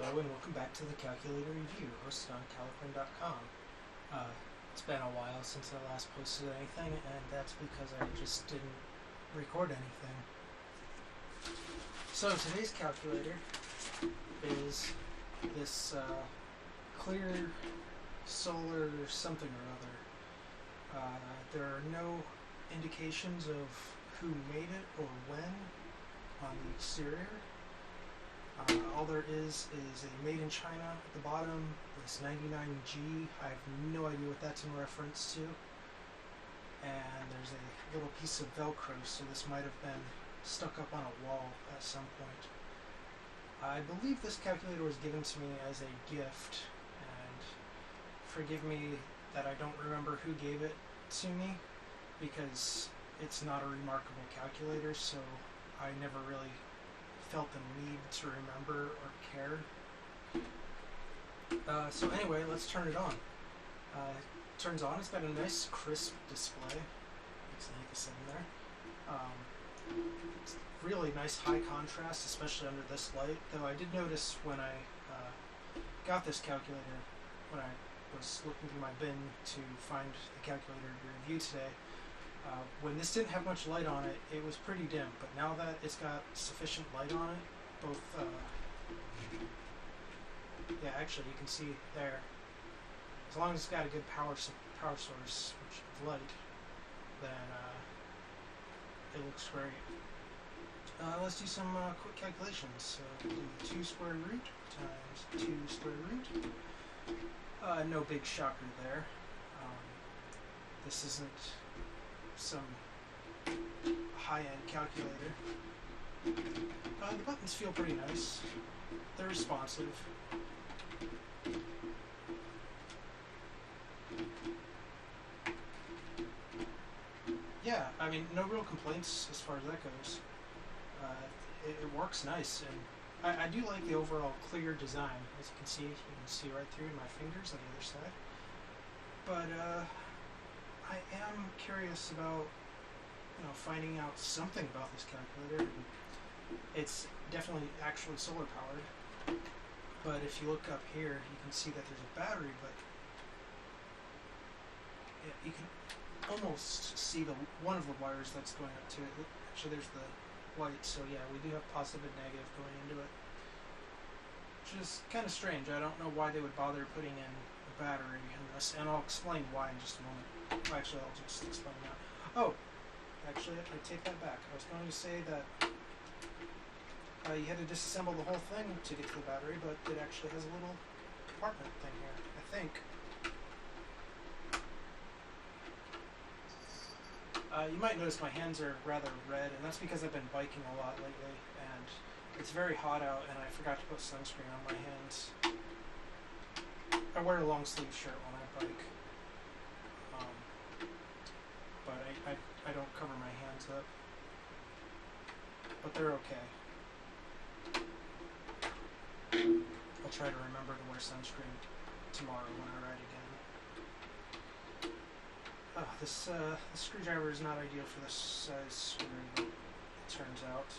Hello and welcome back to the Calculator Review, hosted on Caliquin.com. It's been a while since I last posted anything, and that's because I just didn't record anything. So today's calculator is this clear solar something or other. There are no indications of who made it or when on the exterior. All there is a made in China at the bottom, this 99G. I have no idea what that's in reference to. And there's a little piece of Velcro, so this might have been stuck up on a wall at some point. I believe this calculator was given to me as a gift, and forgive me that I don't remember who gave it to me, because it's not a remarkable calculator, so I never really felt the need to remember or care. So anyway, let's turn it on. Turns on. It's got a nice crisp display. It's like I said in there. It's really nice high contrast, especially under this light. Though I did notice when I got this calculator, when I was looking through my bin to find the calculator to review today, when this didn't have much light on it, it was pretty dim, but now that it's got sufficient light on it, both, yeah, actually you can see there, as long as it's got a good power source, which is light, then it looks great. Let's do some quick calculations. So do 2 square root times 2 square root. No big shocker there. This isn't some high-end calculator. The buttons feel pretty nice. They're responsive. Yeah, I mean, no real complaints as far as that goes. It works nice, and I do like the overall clear design. As you can see right through my fingers on the other side. But I am curious about, finding out something about this calculator. It's definitely actually solar powered, but if you look up here, you can see that there's a battery, but you can almost see one of the wires that's going up to it. Actually, there's the white, so yeah, we do have positive and negative going into it, which is kind of strange. I don't know why they would bother putting in a battery in this, and I'll explain why in just a moment. Actually, I'll just explain now. Oh, actually, I take that back. I was going to say that you had to disassemble the whole thing to get to the battery, but it actually has a little compartment thing here, I think. You might notice my hands are rather red, and that's because I've been biking a lot lately, and it's very hot out, and I forgot to put sunscreen on my hands. I wear a long sleeve shirt when I bike. But I don't cover my hands up. But they're okay. I'll try to remember to wear sunscreen tomorrow when I ride again. This screwdriver is not ideal for this size screw, it turns out.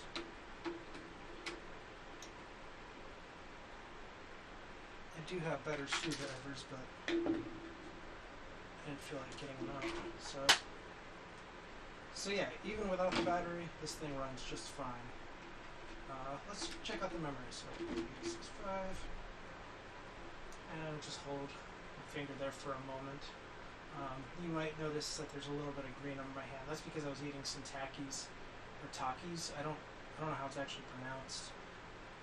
I do have better screwdrivers, but I didn't feel like getting them out, So yeah, even without the battery, this thing runs just fine. Let's check out the memory. So 65, and just hold my finger there for a moment. You might notice that there's a little bit of green on my hand. That's because I was eating some Takis, or Takis. I don't know how it's actually pronounced,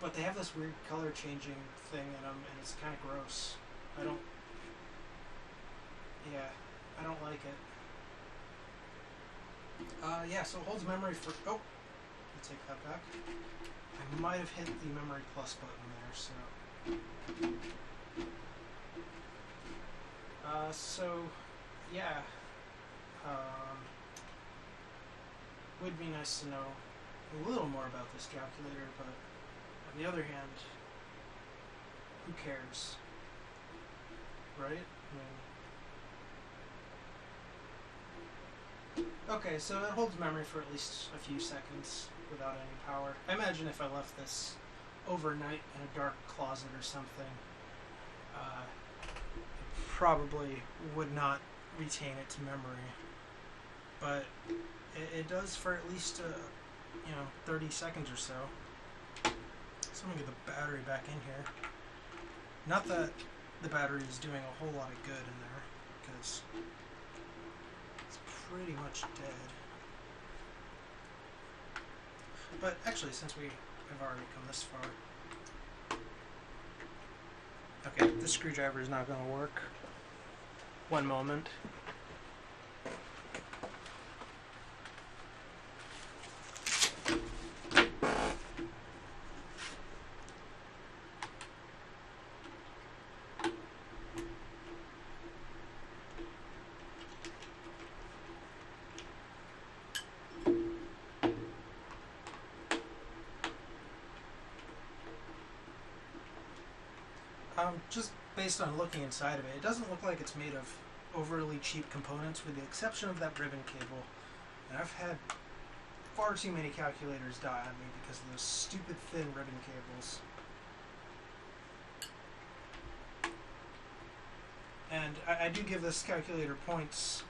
but they have this weird color changing thing in them, and it's kind of gross. I don't like it. Yeah, so it holds memory for, oh, let me take that back. I might have hit the memory plus button there, so yeah, would be nice to know a little more about this calculator, but on the other hand, who cares, right? Okay, so it holds memory for at least a few seconds without any power. I imagine if I left this overnight in a dark closet or something, probably would not retain its memory. But it does for at least 30 seconds or so. So I'm gonna get the battery back in here. Not that the battery is doing a whole lot of good in there, because it's pretty much dead. But actually, since we have already come this far, okay, this screwdriver is not going to work. One moment. Just based on looking inside of it, it doesn't look like it's made of overly cheap components, with the exception of that ribbon cable. And I've had far too many calculators die on me because of those stupid thin ribbon cables. And I do give this calculator points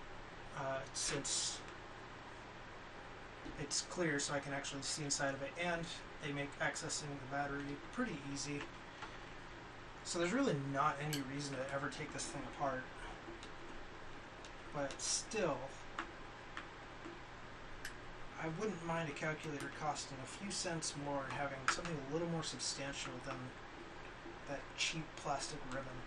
since it's clear, so I can actually see inside of it, and they make accessing the battery pretty easy. So there's really not any reason to ever take this thing apart. But still, I wouldn't mind a calculator costing a few cents more and having something a little more substantial than that cheap plastic ribbon.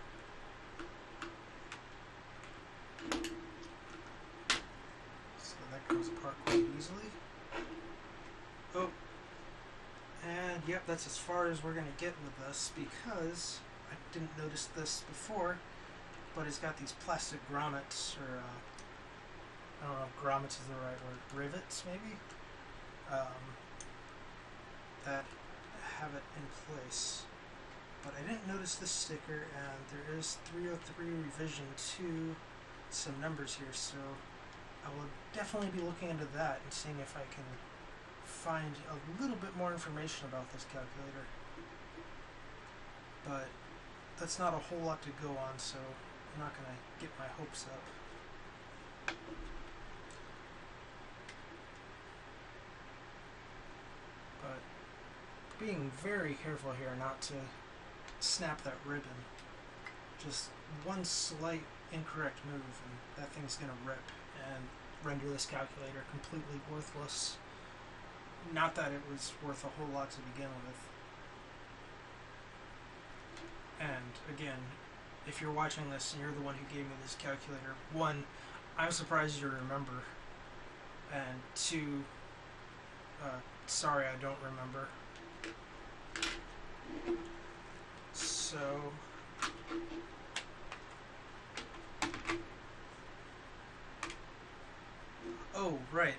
So that comes apart quite easily. Oh, and yep, that's as far as we're going to get with this, because I didn't notice this before, but it's got these plastic grommets, or I don't know if grommets is the right word, rivets maybe, that have it in place. But I didn't notice this sticker, and there is 303 revision 2, some numbers here, so I will definitely be looking into that and seeing if I can find a little bit more information about this calculator. But that's not a whole lot to go on, so I'm not going to get my hopes up. But being very careful here not to snap that ribbon. Just one slight incorrect move and that thing's going to rip and render this calculator completely worthless. Not that it was worth a whole lot to begin with. And again, if you're watching this and you're the one who gave me this calculator, one, I'm surprised you remember, and two, sorry I don't remember. So, oh right,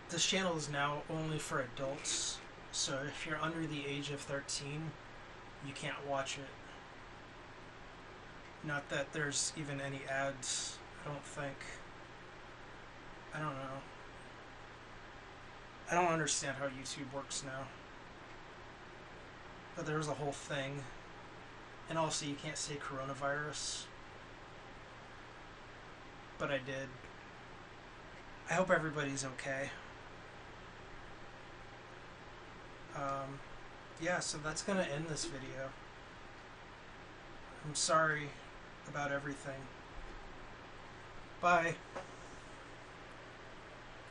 this channel is now only for adults, so if you're under the age of 13, you can't watch it. Not that there's even any ads, I don't think. I don't know. I don't understand how YouTube works now. But there's a whole thing. And also you can't say coronavirus. But I did. I hope everybody's okay. Yeah, so that's gonna end this video. I'm sorry about everything. Bye.